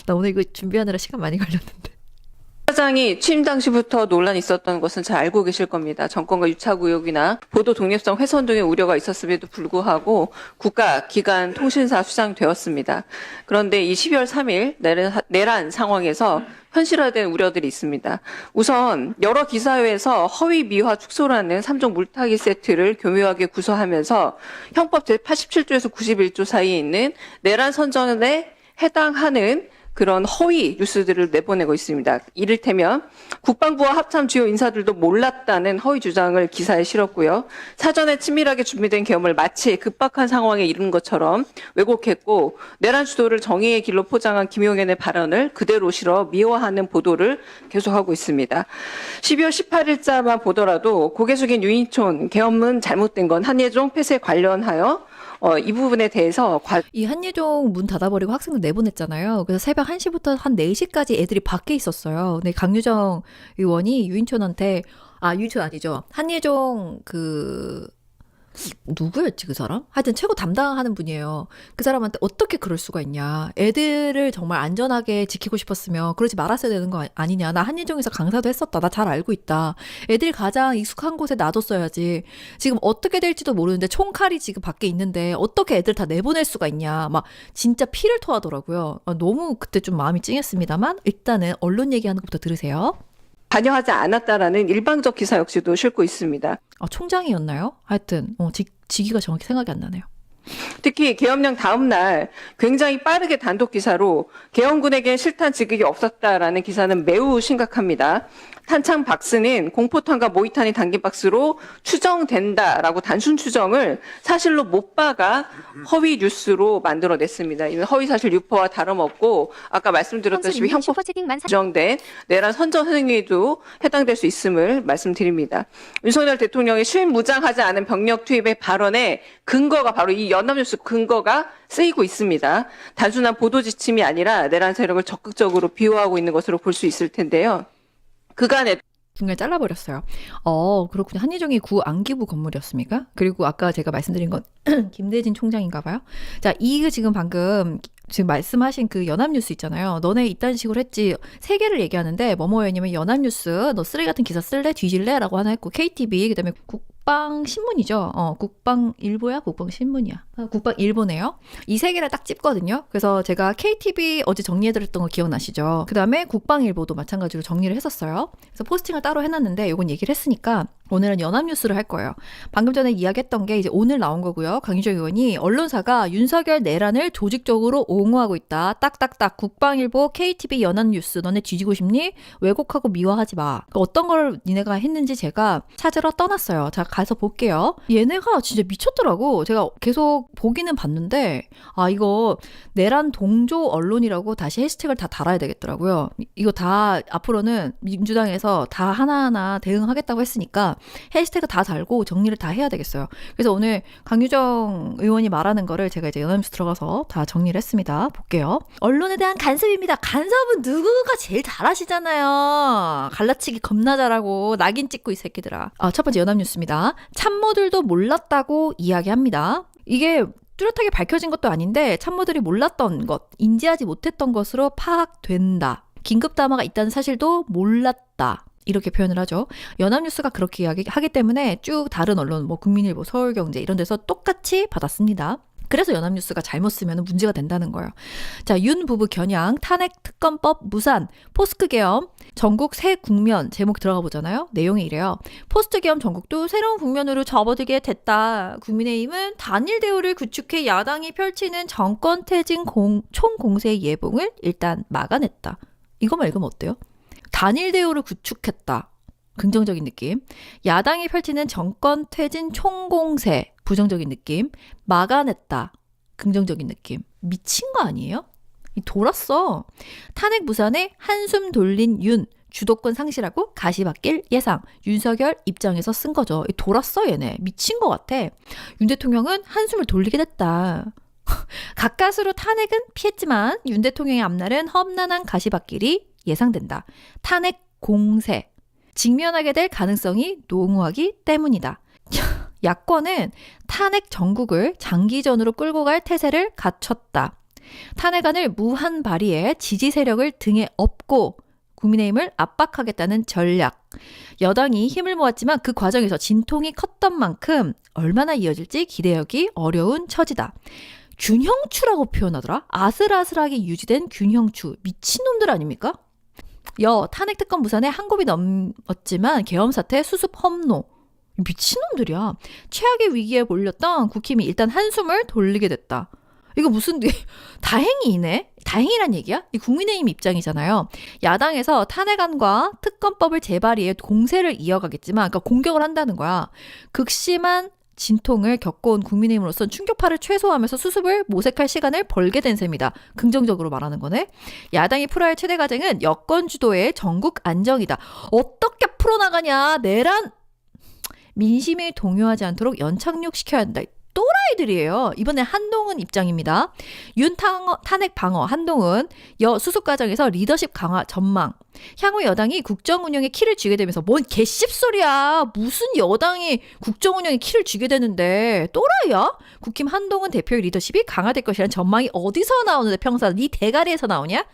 나 오늘 이거 준비하느라 시간 많이 걸렸는데. 사장이 취임 당시부터 논란이 있었던 것은 잘 알고 계실 겁니다. 정권과 유착 의혹이나 보도 독립성 훼손 등의 우려가 있었음에도 불구하고 국가기관 통신사 수장되었습니다. 그런데 이 12월 3일 내란 상황에서 현실화된 우려들이 있습니다. 우선 여러 기사회에서 허위 미화 축소라는 3종 물타기 세트를 교묘하게 구서하면서 형법 제87조에서 91조 사이에 있는 내란 선전에 해당하는 그런 허위 뉴스들을 내보내고 있습니다. 이를테면 국방부와 합참 주요 인사들도 몰랐다는 허위 주장을 기사에 실었고요. 사전에 친밀하게 준비된 계엄을 마치 급박한 상황에 이른 것처럼 왜곡했고 내란 주도를 정의의 길로 포장한 김용현의 발언을 그대로 실어 미화하는 보도를 계속하고 있습니다. 12월 18일자만 보더라도 고개 숙인 유인촌 계엄은 잘못된 건 한예종 폐쇄 관련하여 이 부분에 대해서 이 한예종 문 닫아버리고 학생들 내보냈잖아요. 그래서 새벽 1시부터 한 4시까지 애들이 밖에 있었어요. 근데 강유정 의원이 유인촌한테, 유인촌 아니죠. 한예종 누구였지 그 사람? 하여튼 최고 담당하는 분이에요. 그 사람한테 어떻게 그럴 수가 있냐. 애들을 정말 안전하게 지키고 싶었으면 그러지 말았어야 되는 거 아니냐. 나 한예종에서 강사도 했었다. 나 잘 알고 있다. 애들 가장 익숙한 곳에 놔뒀어야지. 지금 어떻게 될지도 모르는데 총칼이 지금 밖에 있는데 어떻게 애들 다 내보낼 수가 있냐. 막 진짜 피를 토하더라고요. 너무 그때 좀 마음이 찡했습니다만 일단은 언론 얘기하는 것부터 들으세요. 관여하지 않았다라는 일방적 기사 역시도 싣고 있습니다. 총장이었나요? 하여튼 직위가 정확히 생각이 안 나네요. 특히 계엄령 다음 날 굉장히 빠르게 단독 기사로 계엄군에게 실탄 지급이 없었다라는 기사는 매우 심각합니다. 탄창 박스는 공포탄과 모의탄이 담긴 박스로 추정된다라고 단순 추정을 사실로 못 박아 허위 뉴스로 만들어냈습니다. 이는 허위사실 유포와 다름없고 아까 말씀드렸다시피 형법 규정된 내란 선전 행위에도 해당될 수 있음을 말씀드립니다. 윤석열 대통령이 실무장하지 않은 병력 투입의 발언에 근거가 바로 이 연합뉴스 근거가 쓰이고 있습니다. 단순한 보도 지침이 아니라 내란 세력을 적극적으로 비호하고 있는 것으로 볼 수 있을 텐데요. 그간에 중간에 잘라버렸어요. 그렇군요. 한예종이 구 안기부 건물이었습니까? 그리고 아까 제가 말씀드린 건 김대진 총장인가 봐요. 자, 이거 지금 방금 말씀하신 그 연합뉴스 있잖아요. 너네 이딴 식으로 했지. 세 개를 얘기하는데 뭐뭐였냐면 연합뉴스 너 쓰레기 같은 기사 쓸래? 뒤질래? 라고 하나 했고 KTV 그다음에 국방신문이죠. 국방일보야? 국방신문이야. 국방일보네요. 이 세 개를 딱 찝거든요. 그래서 제가 KTV 어제 정리해드렸던 거 기억나시죠? 그 다음에 국방일보도 마찬가지로 정리를 했었어요. 그래서 포스팅을 따로 해놨는데 이건 얘기를 했으니까 오늘은 연합뉴스를 할 거예요. 방금 전에 이야기했던 게 이제 오늘 나온 거고요. 강유정 의원이 언론사가 윤석열 내란을 조직적으로 옹호하고 있다. 딱딱딱 국방일보, KTV, 연합뉴스 너네 뒤지고 싶니? 왜곡하고 미화하지 마. 어떤 걸 니네가 했는지 제가 찾으러 떠났어요. 자, 가서 볼게요. 얘네가 진짜 미쳤더라고. 제가 계속 보기는 봤는데 이거 내란 동조 언론이라고 다시 해시태그를 다 달아야 되겠더라고요. 이거 다 앞으로는 민주당에서 다 하나하나 대응하겠다고 했으니까 해시태그 다 달고 정리를 다 해야 되겠어요. 그래서 오늘 강유정 의원이 말하는 거를 제가 이제 연합뉴스 들어가서 다 정리를 했습니다. 볼게요. 언론에 대한 간섭입니다. 간섭은 누구가 제일 잘하시잖아요. 갈라치기 겁나 잘하고 낙인 찍고 이 새끼들아. 첫 번째 연합뉴스입니다. 참모들도 몰랐다고 이야기합니다. 이게 뚜렷하게 밝혀진 것도 아닌데 참모들이 몰랐던 것, 인지하지 못했던 것으로 파악된다. 긴급담화가 있다는 사실도 몰랐다. 이렇게 표현을 하죠. 연합뉴스가 그렇게 이야기하기 때문에 쭉 다른 언론, 국민일보, 서울경제 이런 데서 똑같이 받았습니다. 그래서 연합뉴스가 잘못 쓰면 문제가 된다는 거예요. 자, 윤 부부 겨냥, 탄핵 특검법 무산, 포스트 계엄, 전국 새 국면 제목 들어가 보잖아요. 내용이 이래요. 포스트 계엄 전국도 새로운 국면으로 접어들게 됐다. 국민의힘은 단일 대우를 구축해 야당이 펼치는 정권 퇴진 총공세 예봉을 일단 막아냈다. 이거만 읽으면 어때요? 단일 대우를 구축했다. 긍정적인 느낌. 야당이 펼치는 정권 퇴진 총공세. 부정적인 느낌. 막아냈다. 긍정적인 느낌. 미친 거 아니에요? 돌았어. 탄핵 무산에 한숨 돌린 윤. 주도권 상실하고 가시밭길 예상. 윤석열 입장에서 쓴 거죠. 돌았어 얘네. 미친 것 같아. 윤 대통령은 한숨을 돌리게 됐다. 가까스로 탄핵은 피했지만 윤 대통령의 앞날은 험난한 가시밭길이 예상된다. 탄핵 공세. 직면하게 될 가능성이 농후하기 때문이다. 야권은 탄핵 정국을 장기전으로 끌고 갈 태세를 갖췄다. 탄핵안을 무한 발의해 지지 세력을 등에 업고 국민의힘을 압박하겠다는 전략. 여당이 힘을 모았지만 그 과정에서 진통이 컸던 만큼 얼마나 이어질지 기대하기 어려운 처지다. 균형추라고 표현하더라. 아슬아슬하게 유지된 균형추. 미친놈들 아닙니까? 탄핵 특검 무산에 한 곱이 넘었지만 계엄 사태 수습 험로. 미친놈들이야. 최악의 위기에 몰렸던 국힘이 일단 한숨을 돌리게 됐다. 이거 무슨 다행이네? 다행이란 얘기야? 이 국민의힘 입장이잖아요. 야당에서 탄핵안과 특검법을 재발의해 공세를 이어가겠지만, 그러니까 공격을 한다는 거야. 극심한 진통을 겪어온 국민의힘으로서는 충격파를 최소화하면서 수습을 모색할 시간을 벌게 된 셈이다. 긍정적으로 말하는 거네. 야당이 풀어야 할 최대 과제는 여권 주도의 전국 안정이다. 어떻게 풀어나가냐? 내란 민심이 동요하지 않도록 연착륙시켜야 한다. 또라이들이에요. 이번에 한동훈 입장입니다. 탄핵 방어 한동훈 수습 과정에서 리더십 강화 전망. 향후 여당이 국정 운영에 키를 쥐게 되면서 뭔 개씹소리야. 무슨 여당이 국정 운영에 키를 쥐게 되는데 또라이야? 국힘 한동훈 대표의 리더십이 강화될 것이라는 전망이 어디서 나오는데 평소 네 대가리에서 나오냐?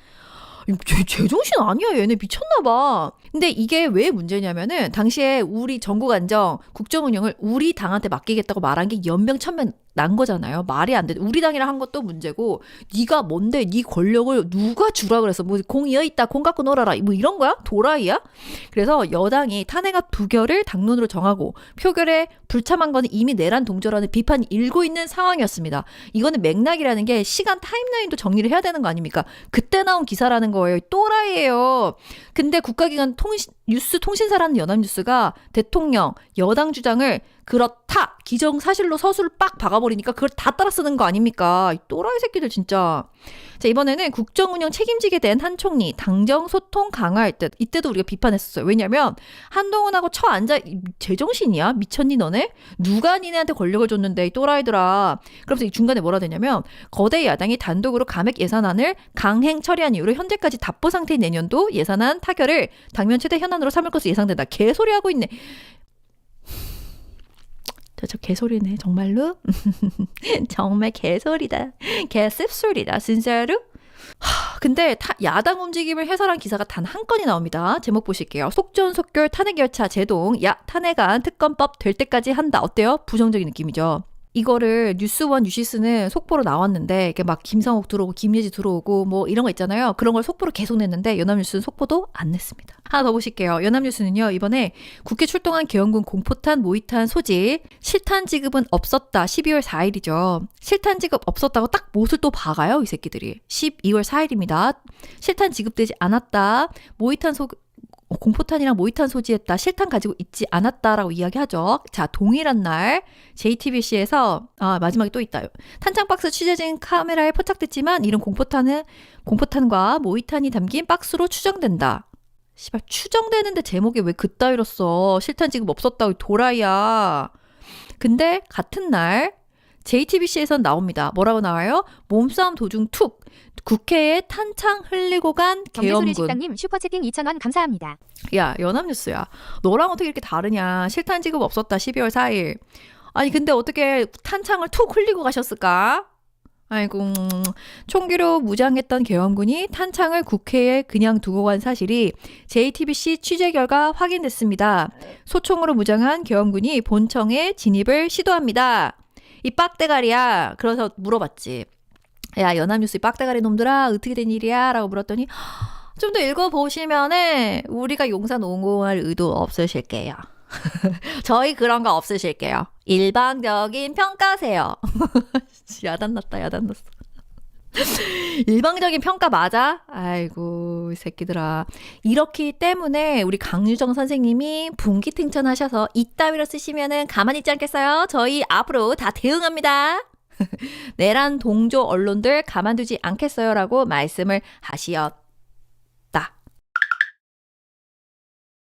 제정신 아니야. 얘네 미쳤나 봐. 근데 이게 왜 문제냐면은 당시에 우리 전국 안정 국정 운영을 우리 당한테 맡기겠다고 말한 게 연병천명 난 거잖아요. 말이 안 돼. 우리 당이랑 한 것도 문제고 네가 뭔데 네 권력을 누가 주라 그래서 뭐 공 이어 있다 공 갖고 놀아라 뭐 이런 거야? 도라이야? 그래서 여당이 탄핵안 부결을 당론으로 정하고 표결에 불참한 거는 이미 내란 동조라는 비판이 일고 있는 상황이었습니다. 이거는 맥락이라는 게 시간 타임라인도 정리를 해야 되는 거 아닙니까? 그때 나온 기사라는 거예요. 또라이예요. 근데 국가기관 뉴스 통신사라는 연합뉴스가 대통령 여당 주장을 그렇다 기정사실로 서술을 빡 박아버리니까 그걸 다 따라 쓰는 거 아닙니까? 이 또라이 새끼들 진짜. 자, 이번에는 국정운영 책임지게 된 한 총리 당정 소통 강화할 듯. 이때도 우리가 비판했었어요. 왜냐면 한동훈하고 앉아 제정신이야? 미쳤니 너네? 누가 니네한테 권력을 줬는데 이 또라이들아. 그러면서 이 중간에 뭐라 되냐면 거대 야당이 단독으로 감액 예산안을 강행 처리한 이후로 현재까지 답보 상태인 내년도 예산안 타결을 당면 최대 현안으로 삼을 것으로 예상된다. 개소리하고 있네. 저 개소리네 정말로. 정말 개소리다. 개씁소리다 진짜로. 근데 야당 움직임을 해설한 기사가 단 한 건이 나옵니다. 제목 보실게요. 속전속결 탄핵열차 제동. 탄핵안 특검법 될 때까지 한다. 어때요? 부정적인 느낌이죠. 이거를 뉴스원 뉴시스는 속보로 나왔는데 이게 막 김상옥 들어오고 김예지 들어오고 뭐 이런 거 있잖아요. 그런 걸 속보로 계속 냈는데 연합뉴스는 속보도 안 냈습니다. 하나 더 보실게요. 연합뉴스는요. 이번에 국회 출동한 계엄군 공포탄 모의탄 소지 실탄 지급은 없었다. 12월 4일이죠. 실탄 지급 없었다고 딱 못을 또 박아요. 이 새끼들이. 12월 4일입니다. 실탄 지급되지 않았다. 모의탄 공포탄이랑 모의탄 소지했다. 실탄 가지고 있지 않았다라고 이야기하죠. 자, 동일한 날 JTBC에서 마지막에 또 있다. 탄창 박스 취재진 카메라에 포착됐지만 이런 공포탄과 모의탄이 담긴 박스로 추정된다. 씨발 추정되는데 제목이 왜 그따위로 써. 실탄 지급 없었다고 도라이야. 근데 같은 날 JTBC에선 나옵니다. 뭐라고 나와요? 몸싸움 도중 툭. 국회에 탄창 흘리고 간 계엄군. 식당님 슈퍼채팅 2,000원 감사합니다. 야, 연합뉴스야. 너랑 어떻게 이렇게 다르냐. 실탄 지급 없었다. 12월 4일. 아니 근데 어떻게 탄창을 툭 흘리고 가셨을까? 아이고. 총기로 무장했던 계엄군이 탄창을 국회에 그냥 두고 간 사실이 JTBC 취재 결과 확인됐습니다. 소총으로 무장한 계엄군이 본청에 진입을 시도합니다. 이 빡대가리야. 그래서 물어봤지. 야, 연합뉴스 빡대가리 놈들아 어떻게 된 일이야? 라고 물었더니 좀 더 읽어보시면은 우리가 용산 옹호할 의도 없으실게요. 저희 그런 거 없으실게요. 일방적인 평가세요. 야단났다. 일방적인 평가 맞아? 아이고 이 새끼들아. 이렇기 때문에 우리 강유정 선생님이 분기탱천하셔서 이따위로 쓰시면은 가만히 있지 않겠어요? 저희 앞으로 다 대응합니다. 내란 동조 언론들 가만두지 않겠어요? 라고 말씀을 하시었다.